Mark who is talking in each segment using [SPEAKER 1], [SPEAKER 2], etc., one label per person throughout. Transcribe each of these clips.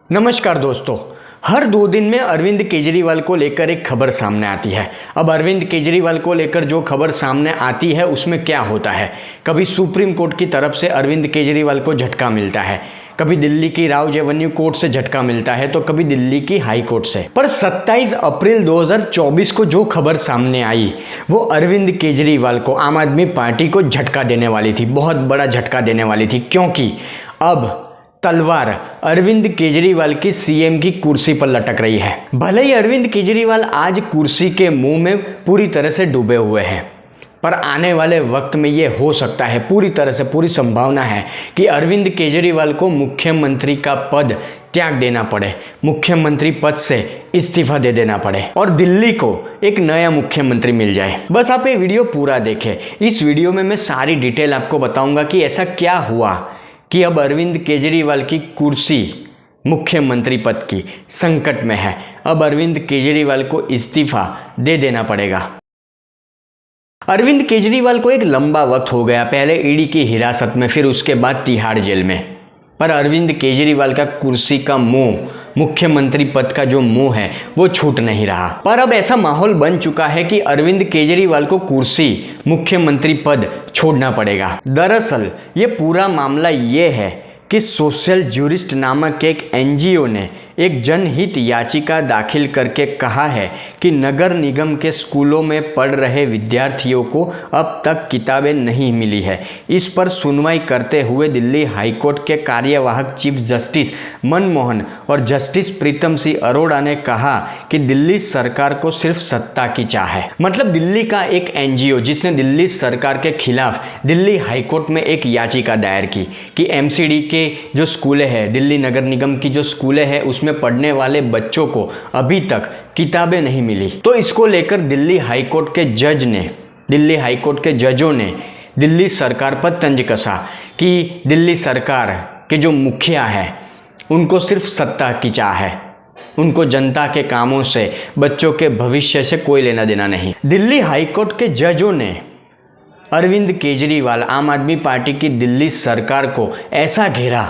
[SPEAKER 1] नमस्कार दोस्तों, हर 2 दिन में अरविंद केजरीवाल को लेकर एक खबर सामने आती है। अब अरविंद केजरीवाल को लेकर जो खबर सामने आती है उसमें क्या होता है। कभी सुप्रीम कोर्ट की तरफ से अरविंद केजरीवाल को झटका मिलता है, कभी दिल्ली की राव एवेन्यू कोर्ट से झटका मिलता है, तो कभी दिल्ली की हाई कोर्ट से। पर 27 अप्रैल 2024 को जो खबर सामने आई वो अरविंद केजरीवाल को, आम आदमी पार्टी को झटका देने वाली थी, बहुत बड़ा झटका देने वाली थी। क्योंकि अब तलवार अरविंद केजरीवाल की सीएम की कुर्सी पर लटक रही है। भले ही अरविंद केजरीवाल आज कुर्सी के मुंह में पूरी तरह से डूबे हुए हैं, पर आने वाले वक्त में ये हो सकता है, पूरी तरह से पूरी संभावना है कि अरविंद केजरीवाल को मुख्यमंत्री का पद त्याग देना पड़े, मुख्यमंत्री पद से इस्तीफा दे देना पड़े और दिल्ली को एक नया मुख्यमंत्री मिल जाए। बस आप ये वीडियो पूरा देखें। इस वीडियो में मैं सारी डिटेल आपको बताऊंगा कि ऐसा क्या हुआ कि अब अरविंद केजरीवाल की कुर्सी मुख्यमंत्री पद की संकट में है। अब अरविंद केजरीवाल को इस्तीफा दे देना पड़ेगा। अरविंद केजरीवाल को एक लंबा वक्त हो गया, पहले ईडी की हिरासत में, फिर उसके बाद तिहाड़ जेल में। पर अरविंद केजरीवाल का कुर्सी का मोह, मुख्यमंत्री पद का जो मोह है वो छूट नहीं रहा। पर अब ऐसा माहौल बन चुका है कि अरविंद केजरीवाल को कुर्सी, मुख्यमंत्री पद छोड़ना पड़ेगा। दरअसल ये पूरा मामला ये है कि सोशल जूरिस्ट नामक एक एनजीओ ने एक जनहित याचिका दाखिल करके कहा है कि नगर निगम के स्कूलों में पढ़ रहे विद्यार्थियों को अब तक किताबें नहीं मिली है। इस पर सुनवाई करते हुए दिल्ली हाईकोर्ट के कार्यवाहक चीफ जस्टिस मनमोहन और जस्टिस प्रीतम सिंह अरोड़ा ने कहा कि दिल्ली सरकार को सिर्फ सत्ता की चाह है। मतलब दिल्ली का एक एनजीओ जिसने दिल्ली सरकार के खिलाफ दिल्ली हाईकोर्ट में एक याचिका दायर की कि एमसीडी के जो स्कूलें हैं, दिल्ली नगर निगम की जो स्कूलें हैं, उसमें पढ़ने वाले बच्चों को अभी तक किताबें नहीं मिली। तो इसको लेकर दिल्ली हाईकोर्ट के जजों ने दिल्ली सरकार पर तंज कसा कि दिल्ली सरकार के जो मुखिया है उनको सिर्फ सत्ता की चाह है, उनको जनता के कामों से, बच्चों के भविष्य से कोई लेना देना नहीं। दिल्ली हाईकोर्ट के जजों ने अरविंद केजरीवाल, आम आदमी पार्टी की दिल्ली सरकार को ऐसा घेरा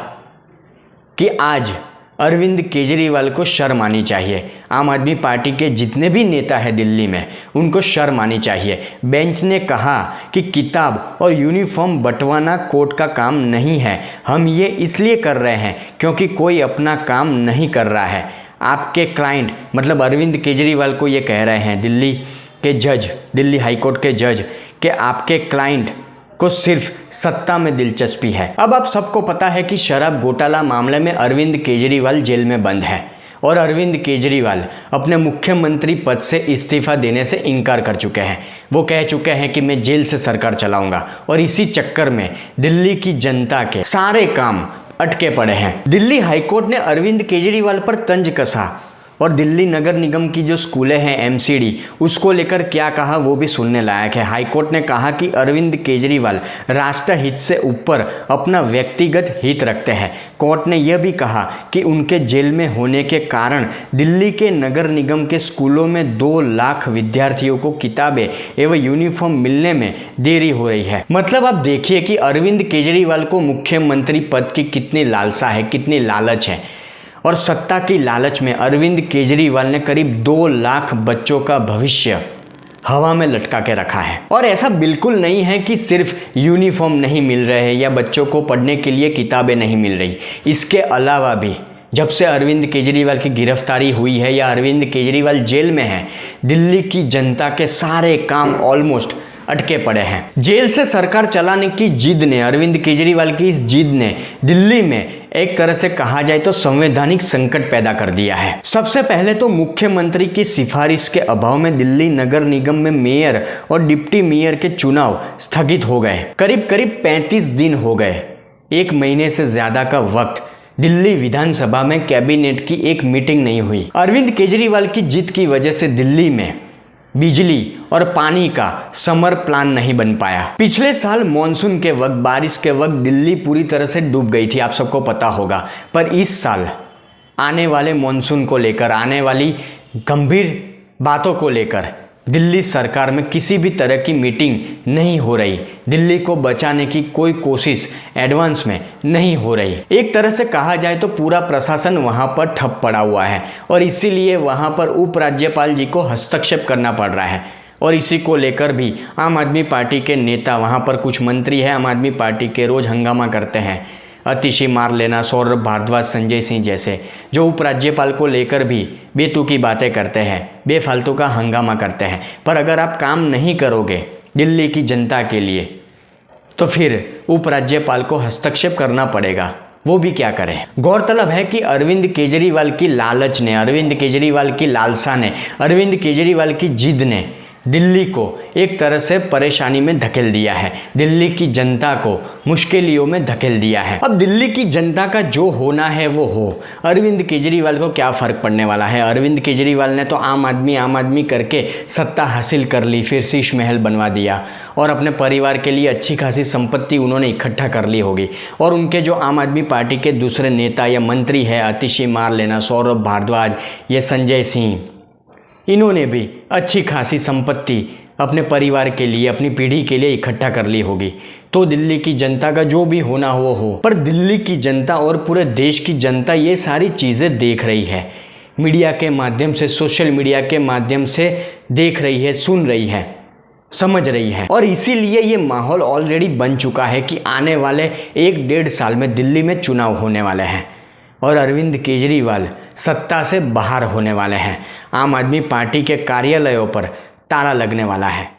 [SPEAKER 1] कि आज अरविंद केजरीवाल को शर्म आनी चाहिए। आम आदमी पार्टी के जितने भी नेता हैं दिल्ली में, उनको शर्म आनी चाहिए। बेंच ने कहा कि किताब और यूनिफॉर्म बंटवाना कोर्ट का काम नहीं है, हम ये इसलिए कर रहे हैं क्योंकि कोई अपना काम नहीं कर रहा है। आपके क्लाइंट मतलब अरविंद केजरीवाल को ये कह रहे हैं दिल्ली के जज, दिल्ली हाईकोर्ट के जज, कि आपके क्लाइंट को सिर्फ सत्ता में दिलचस्पी है। अब आप सबको पता है कि शराब घोटाला मामले में अरविंद केजरीवाल जेल में बंद है और अरविंद केजरीवाल अपने मुख्यमंत्री पद से इस्तीफा देने से इनकार कर चुके हैं। वो कह चुके हैं कि मैं जेल से सरकार चलाऊंगा और इसी चक्कर में दिल्ली की जनता के सारे काम अटके पड़े हैं। दिल्ली हाईकोर्ट ने अरविंद केजरीवाल पर तंज कसा और दिल्ली नगर निगम की जो स्कूलें हैं एमसीडी, उसको लेकर क्या कहा वो भी सुनने लायक है। हाईकोर्ट ने कहा कि अरविंद केजरीवाल राष्ट्रहित से ऊपर अपना व्यक्तिगत हित रखते हैं। कोर्ट ने यह भी कहा कि उनके जेल में होने के कारण दिल्ली के नगर निगम के स्कूलों में 2 लाख विद्यार्थियों को किताबें एवं यूनिफॉर्म मिलने में देरी हो रही है। मतलब आप देखिए कि अरविंद केजरीवाल को मुख्यमंत्री पद की कितनी लालसा है, कितनी लालच है। और सत्ता की लालच में अरविंद केजरीवाल ने करीब 2 लाख बच्चों का भविष्य हवा में लटका के रखा है। और ऐसा बिल्कुल नहीं है कि सिर्फ यूनिफॉर्म नहीं मिल रहे हैं या बच्चों को पढ़ने के लिए किताबें नहीं मिल रही। इसके अलावा भी जब से अरविंद केजरीवाल की गिरफ्तारी हुई है या अरविंद केजरीवाल जेल में है, दिल्ली की जनता के सारे काम ऑलमोस्ट अटके पड़े हैं। जेल से सरकार चलाने की जिद ने, अरविंद केजरीवाल की इस जिद ने दिल्ली में एक तरह से कहा जाए तो संवैधानिक संकट पैदा कर दिया है। सबसे पहले तो मुख्यमंत्री की सिफारिश के अभाव में दिल्ली नगर निगम में मेयर और डिप्टी मेयर के चुनाव स्थगित हो गए। करीब 35 दिन हो गए, 1 महीने से ज्यादा का वक्त दिल्ली विधानसभा में कैबिनेट की एक मीटिंग नहीं हुई। अरविंद केजरीवाल की जिद की वजह से दिल्ली में बिजली और पानी का समर प्लान नहीं बन पाया। पिछले साल मॉनसून के वक्त, बारिश के वक्त दिल्ली पूरी तरह से डूब गई थी, आप सबको पता होगा। पर इस साल आने वाले मॉनसून को लेकर, आने वाली गंभीर बातों को लेकर दिल्ली सरकार में किसी भी तरह की मीटिंग नहीं हो रही, दिल्ली को बचाने की कोई कोशिश एडवांस में नहीं हो रही। एक तरह से कहा जाए तो पूरा प्रशासन वहां पर ठप पड़ा हुआ है और इसीलिए वहां पर उपराज्यपाल जी को हस्तक्षेप करना पड़ रहा है। और इसी को लेकर भी आम आदमी पार्टी के नेता, वहाँ पर कुछ मंत्री हैं आम आदमी पार्टी के, रोज़ हंगामा करते हैं। अतिशी मार लेना, सौरभ भारद्वाज, संजय सिंह जैसे, जो उपराज्यपाल को लेकर भी बेतुकी बातें करते हैं, बेफालतू का हंगामा करते हैं। पर अगर आप काम नहीं करोगे दिल्ली की जनता के लिए तो फिर उपराज्यपाल को हस्तक्षेप करना पड़ेगा। वो भी क्या करें। गौरतलब है कि अरविंद केजरीवाल की लालच ने, अरविंद केजरीवाल की लालसा ने, अरविंद केजरीवाल की जिद ने दिल्ली को एक तरह से परेशानी में धकेल दिया है, दिल्ली की जनता को मुश्किलों में धकेल दिया है। अब दिल्ली की जनता का जो होना है वो हो, अरविंद केजरीवाल को क्या फ़र्क पड़ने वाला है। अरविंद केजरीवाल ने तो आम आदमी करके सत्ता हासिल कर ली, फिर शीश महल बनवा दिया और अपने परिवार के लिए अच्छी खासी संपत्ति उन्होंने इकट्ठा कर ली होगी। और उनके जो आम आदमी पार्टी के दूसरे नेता या मंत्री है, अतिशी मार लेना, सौरभ भारद्वाज, ये संजय सिंह, इन्होंने भी अच्छी खासी संपत्ति अपने परिवार के लिए, अपनी पीढ़ी के लिए इकट्ठा कर ली होगी। तो दिल्ली की जनता का जो भी होना वो हो, पर दिल्ली की जनता और पूरे देश की जनता ये सारी चीज़ें देख रही है, मीडिया के माध्यम से, सोशल मीडिया के माध्यम से देख रही है, सुन रही है, समझ रही है। और इसीलिए ये माहौल ऑलरेडी बन चुका है कि आने वाले 1-1.5 साल में दिल्ली में चुनाव होने वाले हैं और अरविंद केजरीवाल सत्ता से बाहर होने वाले हैं। आम आदमी पार्टी के कार्यालयों पर ताला लगने वाला है।